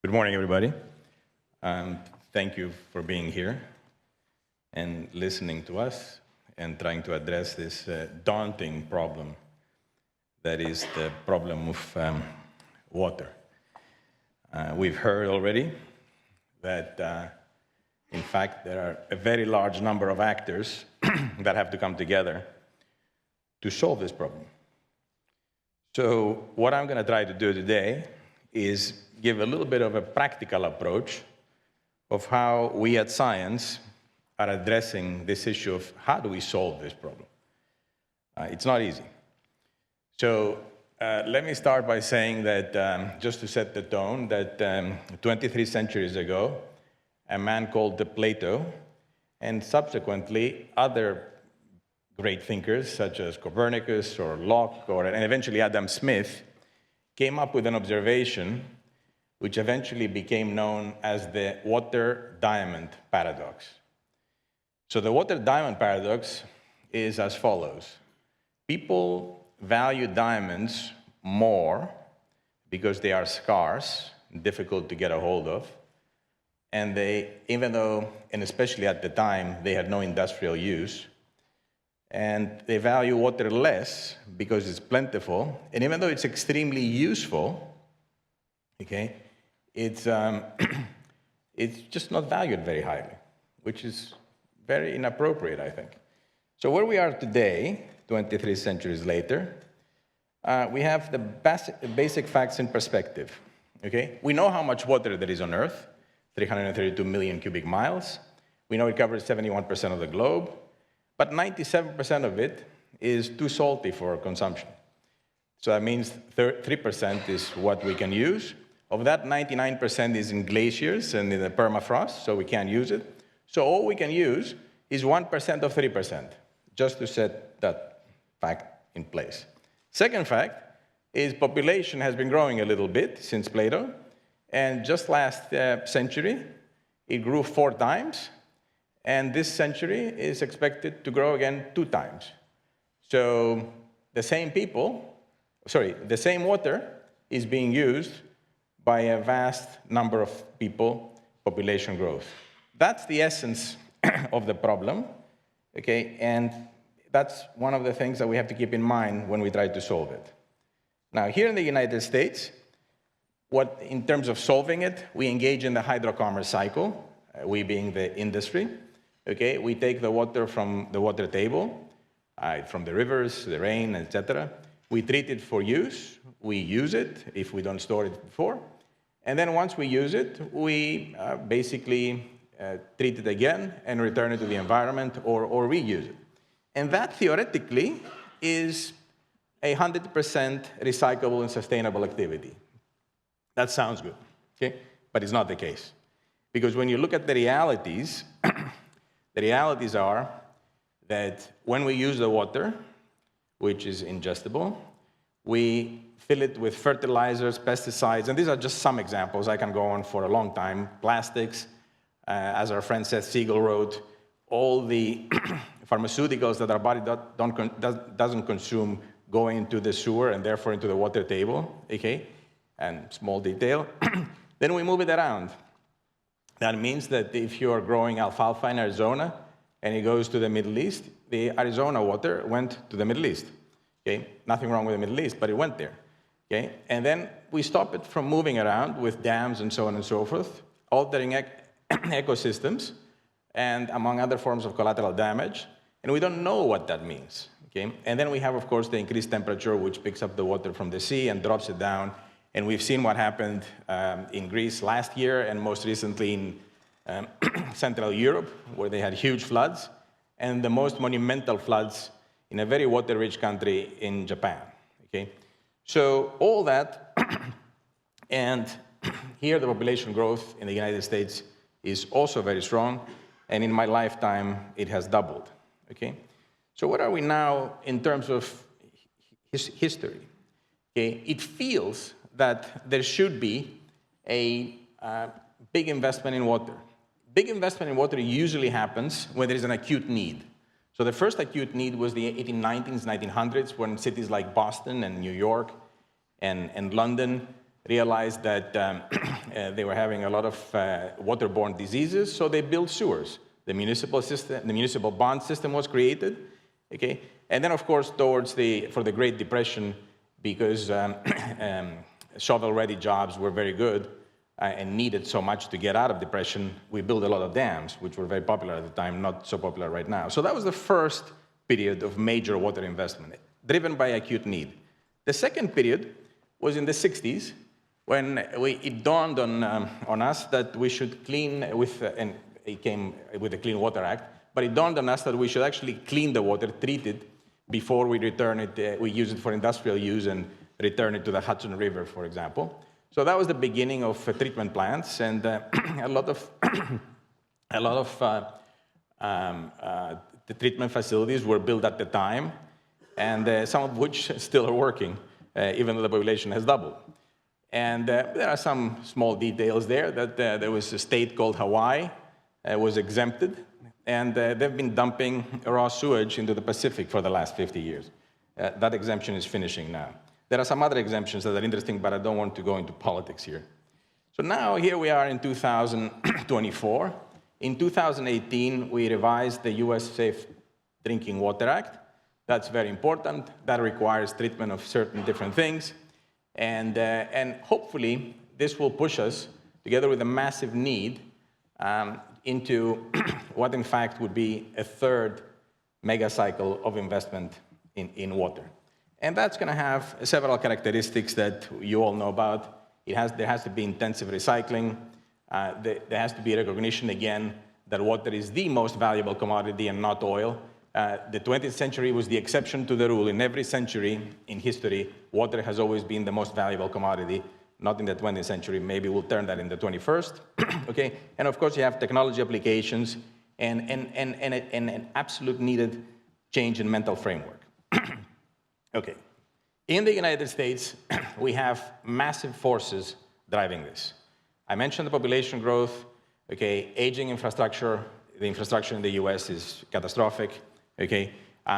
Good morning, everybody. Thank you for being here and listening to us and trying to address this daunting problem that is the problem of water. We've heard already that, in fact, there are a very large number of actors that have to come together to solve this problem. So what I'm going to try to do today is give a little bit of a practical approach of how we at Sciens are addressing this issue of how do we solve this problem. It's not easy. So let me start by saying that, just to set the tone, that 23 centuries ago, a man called Plato, and subsequently other great thinkers such as Copernicus or Locke, and eventually Adam Smith, came up with an observation which eventually became known as the water-diamond paradox. So the water-diamond paradox is as follows. People value diamonds more because they are scarce, difficult to get a hold of, and even though, and especially at the time, they had no industrial use, and they value water less because it's plentiful, and even though it's extremely useful, okay, it's just not valued very highly, which is very inappropriate, I think. So where we are today, 23 centuries later, we have the basic facts in perspective, okay? We know how much water there is on Earth, 332 million cubic miles. We know it covers 71% of the globe, but 97% of it is too salty for consumption. So that means 3% is what we can use. Of that, 99% is in glaciers and in the permafrost, so we can't use it. So all we can use is 1% of 3%, just to set that fact in place. Second fact is population has been growing a little bit since Plato, and just last century, it grew 4 times. And this century is expected to grow again 2 times. So the same water is being used by a vast number of people, population growth. That's the essence of the problem, okay? And that's one of the things that we have to keep in mind when we try to solve it. Now, here in the United States, in terms of solving it, we engage in the hydrocarbon cycle, we being the industry. Okay, we take the water from the water table, from the rivers, the rain, etc. We treat it for use. We use it if we don't store it before. And then once we use it, we basically treat it again and return it to the environment or reuse it. And that theoretically is 100% recyclable and sustainable activity. That sounds good, okay? But it's not the case. Because when you look at the realities, the realities are that when we use the water, which is ingestible, we fill it with fertilizers, pesticides, and these are just some examples. I can go on for a long time. Plastics, as our friend Seth Siegel wrote, all the pharmaceuticals that our body doesn't consume go into the sewer and therefore into the water table, okay? And small detail. Then we move it around. That means that if you are growing alfalfa in Arizona and it goes to the Middle East, the Arizona water went to the Middle East. Okay? Nothing wrong with the Middle East, but it went there. Okay? And then we stop it from moving around with dams and so on and so forth, altering ecosystems, and among other forms of collateral damage. And we don't know what that means. Okay? And then we have, of course, the increased temperature, which picks up the water from the sea and drops it down. And we've seen what happened in Greece last year and most recently in Central Europe, where they had huge floods, and the most monumental floods in a very water-rich country in Japan. Okay? So all that, and here the population growth in the United States is also very strong, and in my lifetime, it has doubled. Okay? So what are we now in terms of history? Okay? It feels that there should be a big investment in water. Big investment in water usually happens when there is an acute need. So the first acute need was the 1890s, 1900s, when cities like Boston and New York and London realized that they were having a lot of waterborne diseases, so they built sewers. The municipal bond system was created, okay? And then, of course, for the Great Depression, because shovel-ready jobs were very good and needed so much to get out of depression, we built a lot of dams, which were very popular at the time, not so popular right now. So that was the first period of major water investment, driven by acute need. The second period was in the 60s, when it dawned on us that we should clean and it came with the Clean Water Act, but it dawned on us that we should actually clean the water, treat it, before we return it, we use it for industrial use and return it to the Hudson River, for example. So that was the beginning of treatment plants, and a lot of the treatment facilities were built at the time, and some of which still are working, even though the population has doubled. And there are some small details there that there was a state called Hawaii was exempted, and they've been dumping raw sewage into the Pacific for the last 50 years. That exemption is finishing now. There are some other exemptions that are interesting, but I don't want to go into politics here. So now here we are in 2024. In 2018, we revised the US Safe Drinking Water Act. That's very important. That requires treatment of certain different things. And hopefully, this will push us, together with a massive need, into what in fact would be a third mega cycle of investment in water. And that's going to have several characteristics that you all know about. There has to be intensive recycling. There has to be recognition, again, that water is the most valuable commodity and not oil. The 20th century was the exception to the rule. In every century in history, water has always been the most valuable commodity. Not in the 20th century. Maybe we'll turn that in the 21st. Okay? And of course, you have technology applications and an absolute needed change in mental framework. Okay. In the United States, we have massive forces driving this. I mentioned the population growth, okay, aging infrastructure. The infrastructure in the US is catastrophic, okay?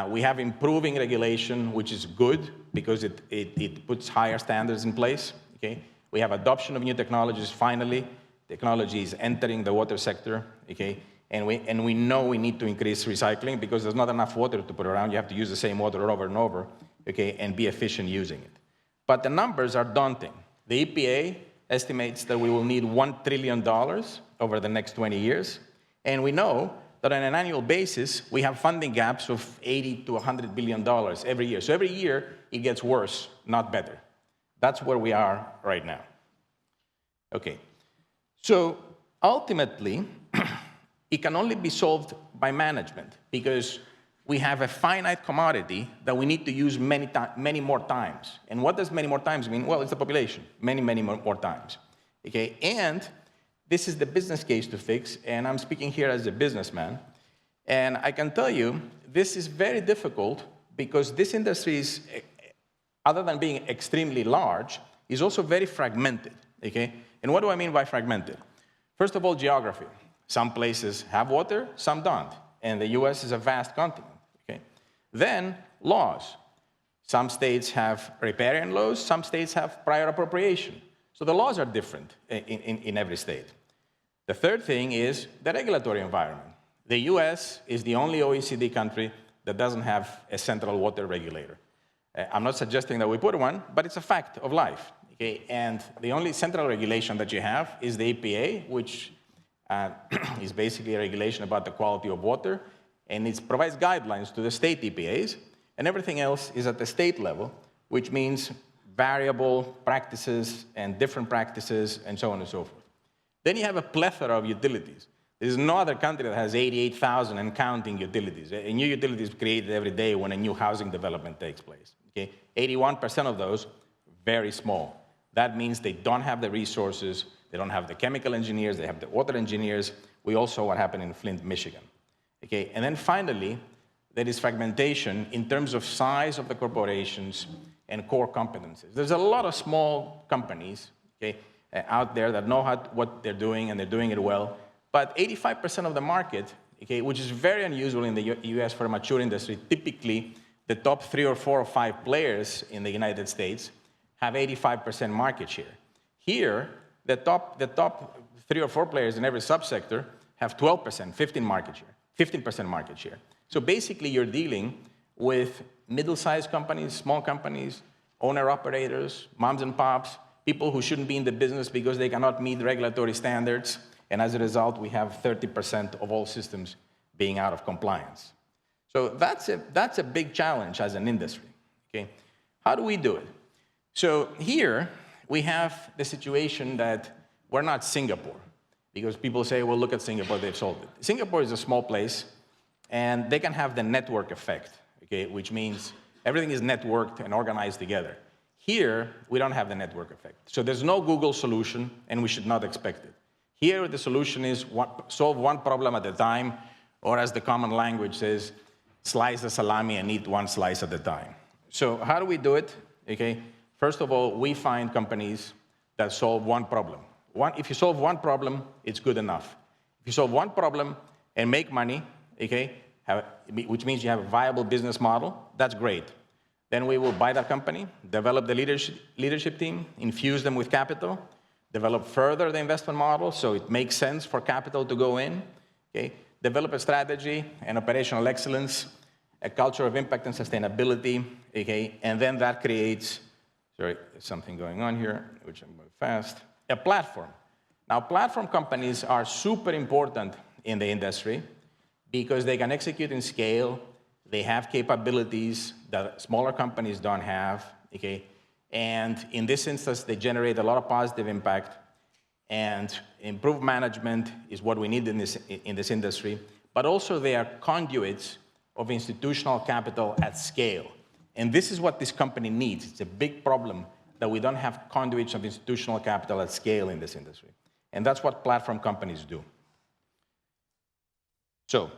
We have improving regulation, which is good because it puts higher standards in place, okay? We have adoption of new technologies, finally. Technology is entering the water sector, okay? And we know we need to increase recycling because there's not enough water to put around. You have to use the same water over and over, okay, and be efficient using it. But the numbers are daunting. The EPA estimates that we will need $1 trillion over the next 20 years. And we know that on an annual basis, we have funding gaps of $80 to $100 billion every year. So every year, it gets worse, not better. That's where we are right now. Okay. So ultimately, it can only be solved by management because we have a finite commodity that we need to use many more times. And what does many more times mean? Well, it's the population, many more times. Okay, and this is the business case to fix, and I'm speaking here as a businessman. And I can tell you, this is very difficult because this industry is, other than being extremely large, is also very fragmented, okay? And what do I mean by fragmented? First of all, geography. Some places have water, some don't. And the US is a vast continent, okay? Then, laws. Some states have riparian laws, some states have prior appropriation. So the laws are different in every state. The third thing is the regulatory environment. The US is the only OECD country that doesn't have a central water regulator. I'm not suggesting that we put one, but it's a fact of life. Okay? And the only central regulation that you have is the EPA, which is basically a regulation about the quality of water, and it provides guidelines to the state EPAs, and everything else is at the state level, which means variable practices and different practices and so on and so forth. Then you have a plethora of utilities. There's no other country that has 88,000 and counting utilities. A new utility is created every day when a new housing development takes place. Okay? 81% of those, very small. That means they don't have the resources, they don't have the chemical engineers, they have the water engineers. We all saw what happened in Flint, Michigan. Okay? And then finally, there is fragmentation in terms of size of the corporations and core competencies. There's a lot of small companies, okay, out there that know what they're doing, and they're doing it well. But 85% of the market, okay, which is very unusual in the US for a mature industry, typically the top 3 or 4 or 5 players in the United States have 85% market share. Here, the top 3 or 4 players in every subsector have 12%, 15% market share. So basically, you're dealing with middle-sized companies, small companies, owner-operators, moms and pops, people who shouldn't be in the business because they cannot meet regulatory standards. And as a result, we have 30% of all systems being out of compliance. So that's a big challenge as an industry. Okay? How do we do it? So here, we have the situation that we're not Singapore, because people say, well, look at Singapore, they've solved it. Singapore is a small place, and they can have the network effect, okay, which means everything is networked and organized together. Here, we don't have the network effect. So there's no Google solution, and we should not expect it. Here, the solution is solve one problem at a time, or as the common language says, slice the salami and eat one slice at a time. So how do we do it? Okay. First of all, we find companies that solve one problem. If you solve one problem, it's good enough. If you solve one problem and make money, okay, which means you have a viable business model, that's great. Then we will buy that company, develop the leadership team, infuse them with capital, develop further the investment model so it makes sense for capital to go in, okay, develop a strategy and operational excellence, a culture of impact and sustainability, okay, and then that creates, sorry, there's something going on here, which I'm going fast, a platform. Now, platform companies are super important in the industry because they can execute in scale, they have capabilities that smaller companies don't have, okay, and in this instance, they generate a lot of positive impact, and improved management is what we need in this industry, but also they are conduits of institutional capital at scale. And this is what this company needs. It's a big problem that we don't have conduits of institutional capital at scale in this industry. And that's what platform companies do. So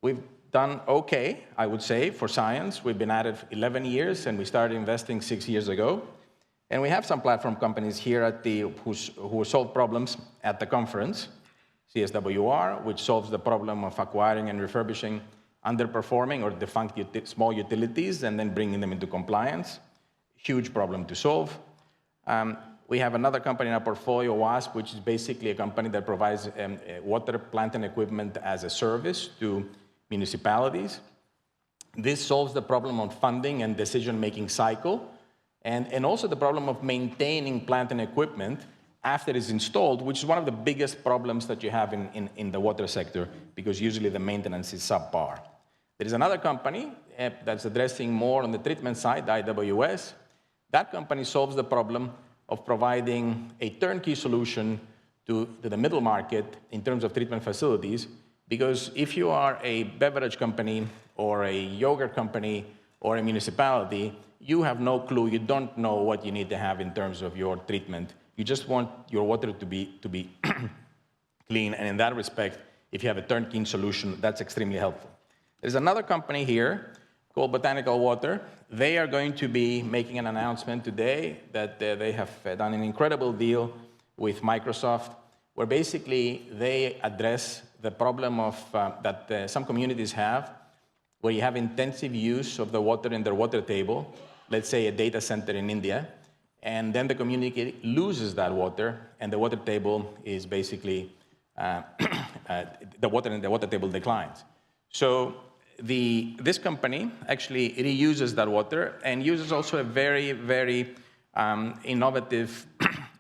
we've done okay, I would say, for Sciens. We've been at it for 11 years, and we started investing 6 years ago. And we have some platform companies here at who solve problems at the conference. CSWR, which solves the problem of acquiring and refurbishing underperforming or defunct small utilities and then bringing them into compliance. Huge problem to solve. We have another company in our portfolio, WASP, which is basically a company that provides water plant and equipment as a service to municipalities. This solves the problem of funding and decision-making cycle, and also the problem of maintaining plant and equipment after it's installed, which is one of the biggest problems that you have in the water sector, because usually the maintenance is subpar. There is another company that's addressing more on the treatment side, IWS. That company solves the problem of providing a turnkey solution to the middle market in terms of treatment facilities, because if you are a beverage company or a yogurt company or a municipality, you have no clue, you don't know what you need to have in terms of your treatment. You just want your water to be clean, and in that respect, if you have a turnkey solution, that's extremely helpful. There's another company here called Botanical Water. They are going to be making an announcement today that they have done an incredible deal with Microsoft, where basically they address the problem of that some communities have, where you have intensive use of the water in their water table, let's say a data center in India, and then the community loses that water, and the water table is basically, the water in the water table declines. So this company actually reuses that water and uses also a very, very innovative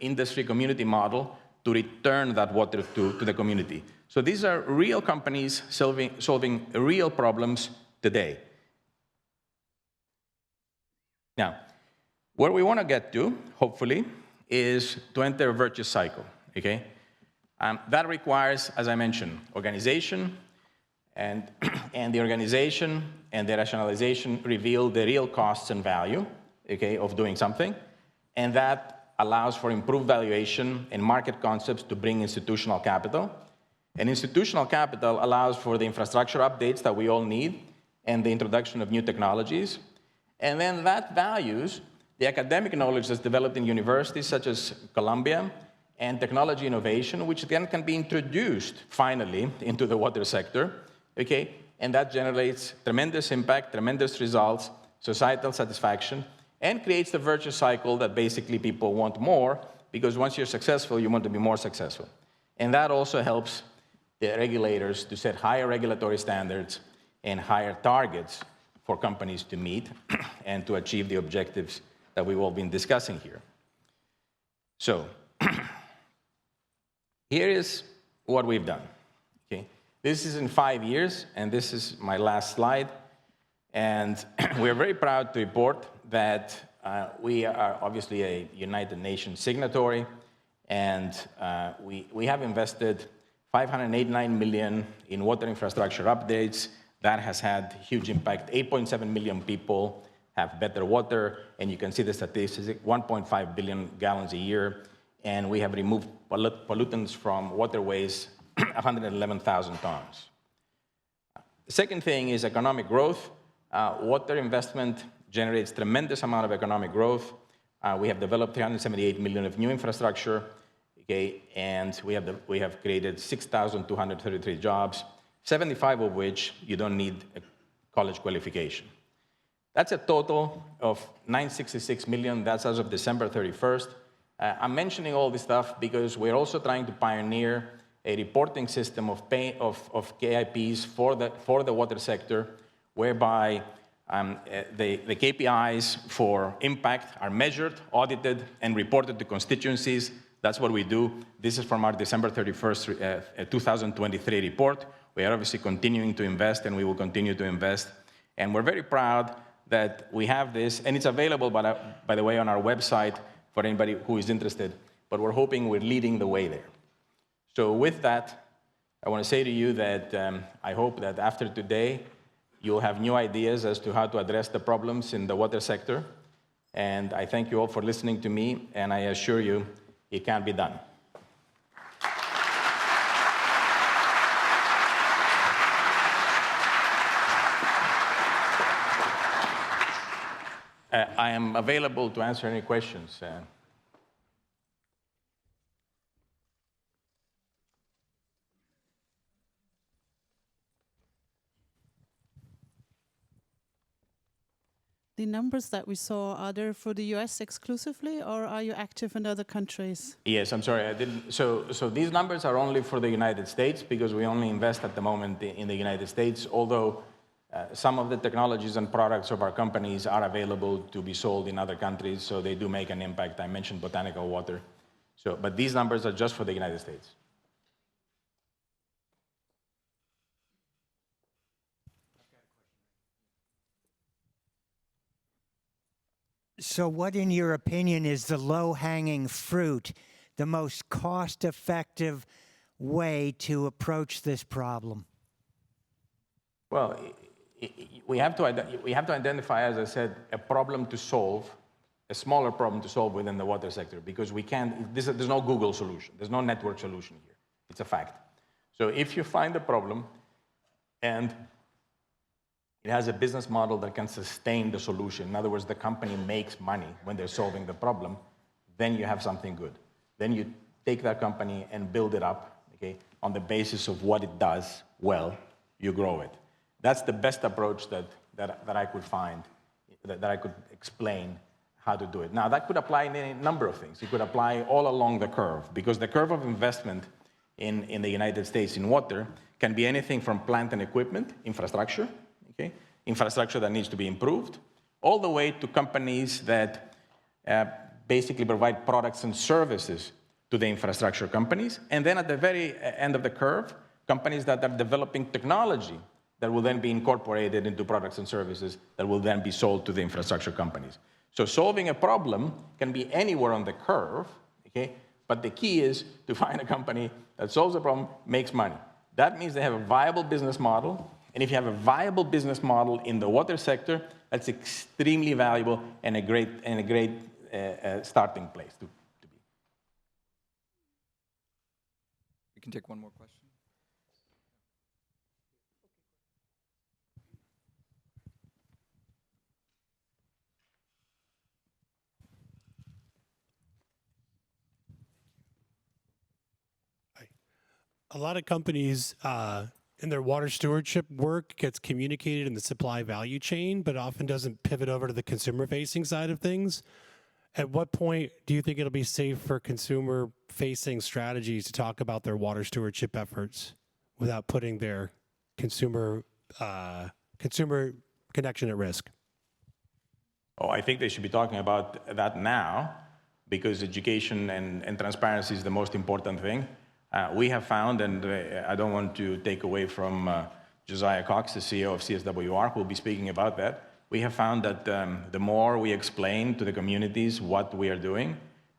industry community model to return that water to the community. So these are real companies solving real problems today. Now, where we want to get to, hopefully, is to enter a virtuous cycle, okay? That requires, as I mentioned, organization, and the organization and the rationalization reveal the real costs and value, okay, of doing something, and that allows for improved valuation and market concepts to bring institutional capital. And institutional capital allows for the infrastructure updates that we all need and the introduction of new technologies. And then that values the academic knowledge that's developed in universities such as Columbia and technology innovation, which then can be introduced, finally, into the water sector, okay? And that generates tremendous impact, tremendous results, societal satisfaction, and creates the virtuous cycle that basically people want more, because once you're successful, you want to be more successful. And that also helps the regulators to set higher regulatory standards and higher targets for companies to meet and to achieve the objectives that we've all been discussing here. So here is what we've done. Okay? This is in 5 years, and this is my last slide. And we're very proud to report that we are obviously a United Nations signatory, and we have invested $589 million in water infrastructure updates. That has had huge impact. 8.7 million people have better water, and you can see the statistics, 1.5 billion gallons a year, and we have removed pollutants from waterways, 111,000 tons. The second thing is economic growth. Water investment generates tremendous amount of economic growth. We have developed 378 million of new infrastructure, okay, and we have created 6,233 jobs, 75 of which you don't need a college qualification. That's a total of 966 million. That's as of December 31st. I'm mentioning all this stuff because we're also trying to pioneer a reporting system of KIPs for the water sector, whereby the KPIs for impact are measured, audited, and reported to constituencies. That's what we do. This is from our December 31st, 2023 report. We are obviously continuing to invest, and we will continue to invest. And we're very proud that we have this, and it's available, by the way, on our website for anybody who is interested. But we're hoping we're leading the way there. So with that, I want to say to you that I hope that after today, you'll have new ideas as to how to address the problems in the water sector. And I thank you all for listening to me, and I assure you it can be done. I am available to answer any questions. The numbers that we saw, are they for the US exclusively, or are you active in other countries? Yes, I'm sorry, I didn't. So these numbers are only for the United States, because we only invest at the moment in the United States, although some of the technologies and products of our companies are available to be sold in other countries, so they do make an impact. I mentioned botanical water. But these numbers are just for the United States. So what, in your opinion, is the low-hanging fruit, the most cost-effective way to approach this problem? Well, we have to identify, as I said, a problem to solve, a smaller problem to solve within the water sector, because we can't, there's no Google solution, there's no network solution here. It's a fact. So if you find a problem and it has a business model that can sustain the solution, in other words, the company makes money when they're solving the problem, then you have something good. Then you take that company and build it up, okay, on the basis of what it does well, you grow it. That's the best approach that I could find, that I could explain how to do it. Now, that could apply in a number of things. It could apply all along the curve, because the curve of investment in the United States in water can be anything from plant and equipment, infrastructure, okay, infrastructure that needs to be improved, all the way to companies that basically provide products and services to the infrastructure companies. And then at the very end of the curve, companies that are developing technology that will then be incorporated into products and services that will then be sold to the infrastructure companies. So solving a problem can be anywhere on the curve, okay? But the key is to find a company that solves a problem, makes money. That means they have a viable business model. And if you have a viable business model in the water sector, that's extremely valuable and a great starting place to be. We can take one more question. A lot of companies and their water stewardship work gets communicated in the supply value chain, but often doesn't pivot over to the consumer-facing side of things. At what point do you think it'll be safe for consumer-facing strategies to talk about their water stewardship efforts without putting their consumer connection at risk? Oh, I think they should be talking about that now, because education and transparency is the most important thing. We have found, and I don't want to take away from Josiah Cox, the CEO of CSWR, who will be speaking about that. We have found that the more we explain to the communities what we are doing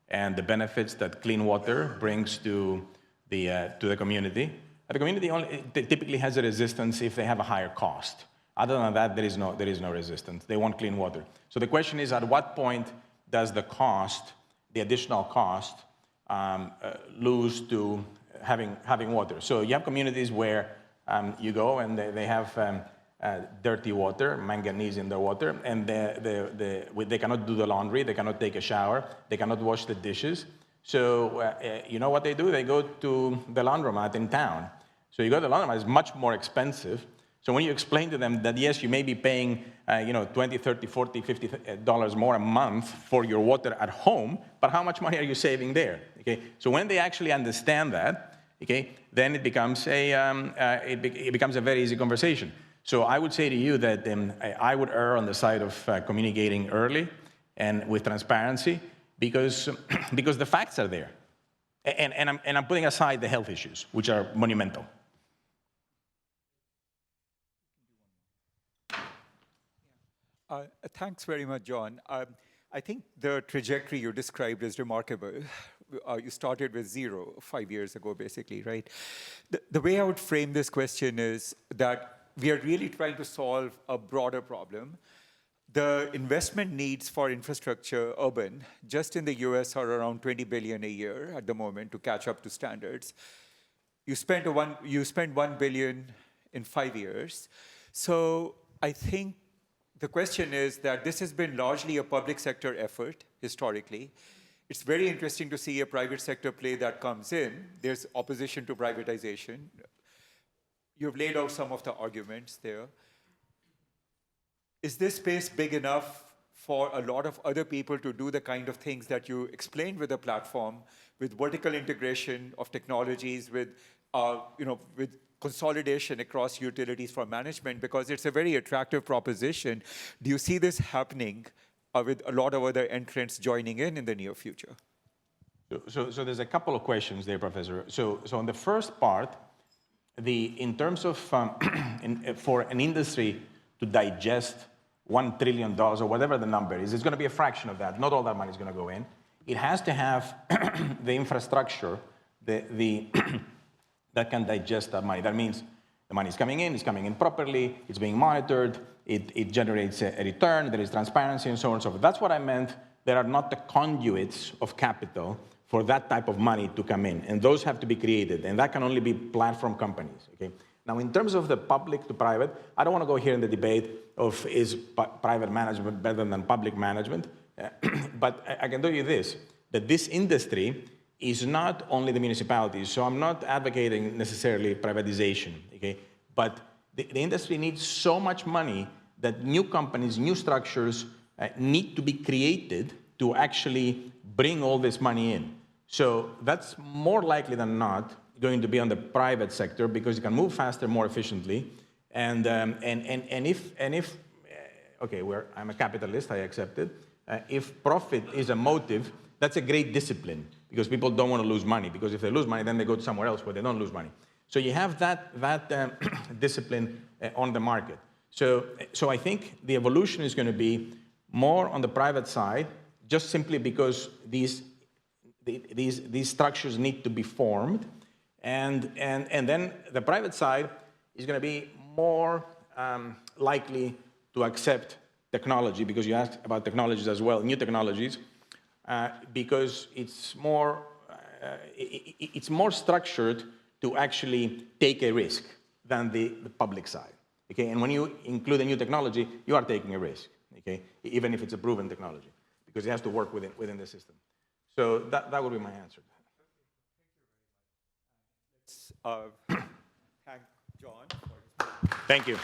and the benefits that clean water brings to the community, the community only typically has a resistance if they have a higher cost. Other than that, there is no resistance. They want clean water. So the question is, at what point does the cost, the additional cost, lose to having water? So you have communities where you go and they have dirty water, manganese in their water, and they cannot do the laundry, they cannot take a shower, they cannot wash the dishes. So you know what they do? They go to the laundromat in town. So you go to the laundromat, it's much more expensive. So when you explain to them that, yes, you may be paying $20, $30, $40, $50 more a month for your water at home, but how much money are you saving there? Okay? So when they actually understand that, okay, then it becomes it becomes a very easy conversation. So I would say to you that I would err on the side of communicating early and with transparency, because because the facts are there, and I'm putting aside the health issues, which are monumental. Thanks very much, John. I think the trajectory you described is remarkable. You started with 0 5 years ago, basically, right? The way I would frame this question is that we are really trying to solve a broader problem. The investment needs for infrastructure, urban, just in the US are around $20 billion a year at the moment to catch up to standards. You spend $1 billion in 5 years. So I think the question is that this has been largely a public sector effort historically. It's very interesting to see a private sector play that comes in. There's opposition to privatization. You've laid out some of the arguments there. Is this space big enough for a lot of other people to do the kind of things that you explained with the platform, with vertical integration of technologies, with consolidation across utilities for management, because it's a very attractive proposition. Do you see this happening with a lot of other entrants joining in the near future? So there's a couple of questions there, Professor. So on the first part, in terms of for an industry to digest $1 trillion or whatever the number is, it's going to be a fraction of that. Not all that money is going to go in. It has to have the infrastructure, that can digest that money. That means the money is coming in properly, it's being monitored, it generates a return, there is transparency, and so on and so forth. That's what I meant. There are not the conduits of capital for that type of money to come in, and those have to be created, and that can only be platform companies. Okay. Now, in terms of the public to private, I don't want to go here in the debate of is private management better than public management, but I can tell you this, that this industry is not only the municipalities, so I'm not advocating necessarily privatization, okay? But the industry needs so much money that new companies, new structures need to be created to actually bring all this money in. So that's more likely than not going to be on the private sector, because you can move faster, more efficiently, and if okay, I'm a capitalist, I accept it. If profit is a motive, that's a great discipline, because people don't want to lose money, because if they lose money, then they go to somewhere else where they don't lose money. So you have that discipline on the market. So I think the evolution is going to be more on the private side, just simply because these structures need to be formed, and then the private side is going to be more likely to accept technology, because you asked about technologies as well, new technologies. Because it's more structured to actually take a risk than the public side. Okay, and when you include a new technology, you are taking a risk. Okay, even if it's a proven technology, because it has to work within the system. So that would be my answer. John. Thank you.